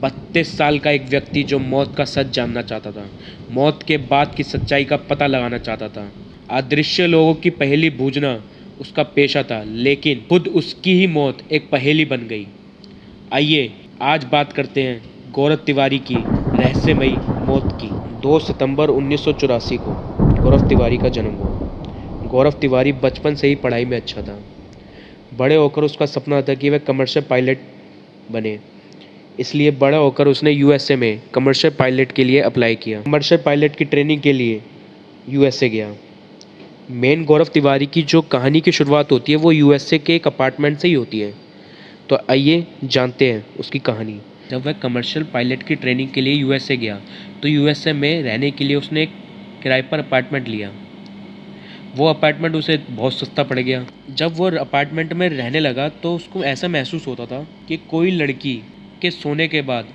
32 साल का एक व्यक्ति जो मौत का सच जानना चाहता था, मौत के बाद की सच्चाई का पता लगाना चाहता था। अदृश्य लोगों की पहेली बूझना उसका पेशा था, लेकिन खुद उसकी ही मौत एक पहेली बन गई। आइए आज बात करते हैं गौरव तिवारी की रहस्यमयी मौत की। 2 सितंबर 1984 को गौरव तिवारी का जन्म हुआ। गौरव तिवारी बचपन से ही पढ़ाई में अच्छा था। बड़े होकर उसका सपना था कि वह कमर्शियल पायलट बने। इसलिए बड़ा होकर उसने यूएसए में कमर्शियल पायलट के लिए अप्लाई किया। कमर्शियल पायलट की ट्रेनिंग के लिए यूएसए गया। मेन गौरव तिवारी की जो कहानी की शुरुआत होती है वो यूएसए के एक अपार्टमेंट से ही होती है। तो आइए जानते हैं उसकी कहानी। जब वह कमर्शियल पायलट की ट्रेनिंग के लिए यूएसए गया तो यूएसए में रहने के लिए उसने एक किराए पर अपार्टमेंट लिया। वो अपार्टमेंट उसे बहुत सस्ता पड़ गया। जब वो अपार्टमेंट में रहने लगा तो उसको ऐसा महसूस होता था कि कोई लड़की के सोने के बाद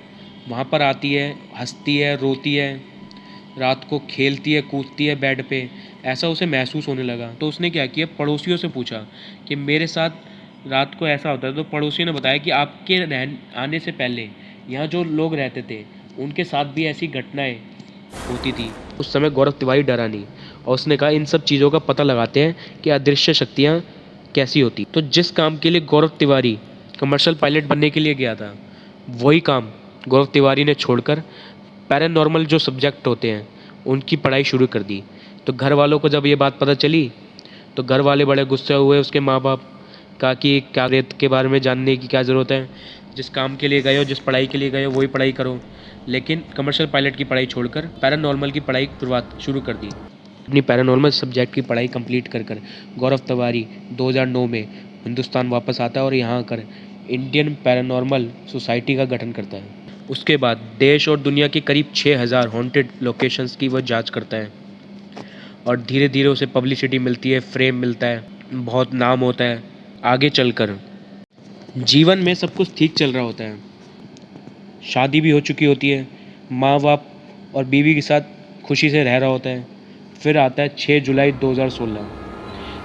वहाँ पर आती है, हंसती है, रोती है, रात को खेलती है, कूदती है बेड पे, ऐसा उसे महसूस होने लगा। तो उसने क्या किया, पड़ोसियों से पूछा कि मेरे साथ रात को ऐसा होता है। तो पड़ोसियों ने बताया कि आपके आने से पहले यहाँ जो लोग रहते थे उनके साथ भी ऐसी घटनाएं होती थी। उस समय गौरव तिवारी डरा नहीं और उसने कहा इन सब चीज़ों का पता लगाते हैं कि अदृश्य शक्तियाँ कैसी होती। तो जिस काम के लिए गौरव तिवारी कमर्शियल पायलट बनने के लिए गया था वही काम गौरव तिवारी ने छोड़कर पैरानॉर्मल जो सब्जेक्ट होते हैं उनकी पढ़ाई शुरू कर दी। तो घर वालों को जब ये बात पता चली तो घर वाले बड़े गुस्से हुए। उसके माँ बाप कहा कि क्या रेत के बारे में जानने की क्या ज़रूरत है, जिस काम के लिए गए हो, जिस पढ़ाई के लिए गए हो वही पढ़ाई करो। लेकिन कमर्शियल पायलट की पढ़ाई छोड़कर पैरानॉर्मल की पढ़ाई शुरू कर दी। अपनी पैरानॉर्मल सब्जेक्ट की पढ़ाई कंप्लीट कर गौरव तिवारी 2009 में हिंदुस्तान वापस आता है और यहाँ आकर इंडियन पैरानॉर्मल सोसाइटी का गठन करता है। उसके बाद देश और दुनिया के करीब 6000 हॉन्टेड लोकेशंस की वह जांच करता है और धीरे धीरे उसे पब्लिसिटी मिलती है, फेम मिलता है, बहुत नाम होता है। आगे चलकर जीवन में सब कुछ ठीक चल रहा होता है, शादी भी हो चुकी होती है, माँ बाप और बीवी के साथ खुशी से रह रहा होता है। फिर आता है 6 जुलाई 2016।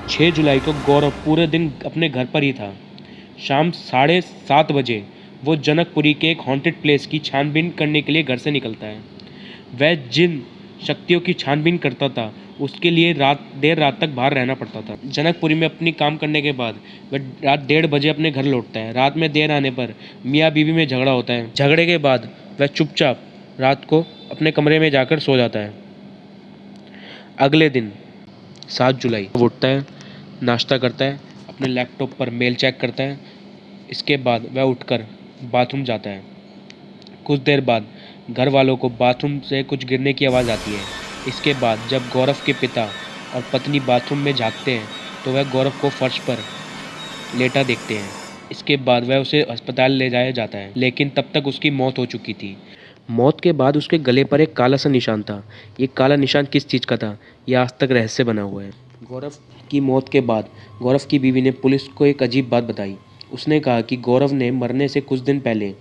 6 जुलाई को गौरव पूरे दिन अपने घर पर ही था। शाम 7:30 बजे वो जनकपुरी के एक हॉन्टेड प्लेस की छानबीन करने के लिए घर से निकलता है। वह जिन शक्तियों की छानबीन करता था उसके लिए देर रात तक बाहर रहना पड़ता था। जनकपुरी में अपनी काम करने के बाद वह रात 1:30 बजे अपने घर लौटता है। रात में देर आने पर मियाँ बीवी में झगड़ा होता है। झगड़े के बाद वह चुपचाप रात को अपने कमरे में जाकर सो जाता है। अगले दिन 7 जुलाई वो उठता है, नाश्ता करता है, अपने लैपटॉप पर मेल चेक करता है। इसके बाद वह उठकर बाथरूम जाता है। कुछ देर बाद घर वालों को बाथरूम से कुछ गिरने की आवाज़ आती है। इसके बाद जब गौरव के पिता और पत्नी बाथरूम में झांकते हैं तो वह गौरव को फर्श पर लेटा देखते हैं। इसके बाद वह उसे अस्पताल ले जाया जाता है, लेकिन तब तक उसकी मौत हो चुकी थी। मौत के बाद उसके गले पर एक काला सा निशान था। ये काला निशान किस चीज़ का था यह आज तक रहस्य बना हुआ है। गौरव की मौत के बाद गौरव की बीवी ने पुलिस को एक अजीब बात बताई। उसने कहा कि गौरव ने मरने से कुछ दिन पहले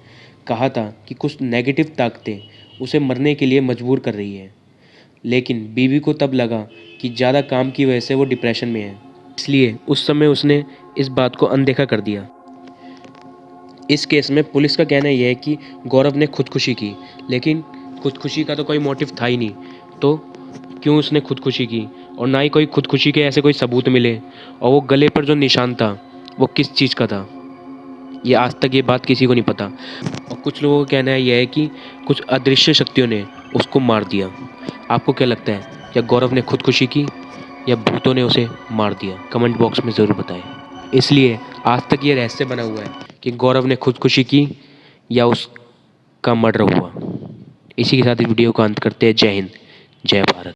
कहा था कि कुछ नेगेटिव ताकतें उसे मरने के लिए मजबूर कर रही है। लेकिन बीवी को तब लगा कि ज़्यादा काम की वजह से वो डिप्रेशन में है, इसलिए उस समय उसने इस बात को अनदेखा कर दिया। इस केस में पुलिस का कहना यह है कि गौरव ने खुदकुशी की, लेकिन खुदकुशी का तो कोई मोटिव था ही नहीं। तो क्यों उसने खुदकुशी की और ना ही कोई खुदकुशी के ऐसे कोई सबूत मिले, और वो गले पर जो निशान था वो किस चीज़ का था ये आज तक ये बात किसी को नहीं पता। और कुछ लोगों का कहना यह है कि कुछ अदृश्य शक्तियों ने उसको मार दिया। आपको क्या लगता है, क्या गौरव ने खुदकुशी की या भूतों ने उसे मार दिया? कमेंट बॉक्स में ज़रूर बताएं। इसलिए आज तक ये रहस्य बना हुआ है कि गौरव ने खुदकुशी की या उसका मर्डर हुआ। इसी के साथ इस वीडियो को अंत करते हैं। जय हिंद, जय भारत।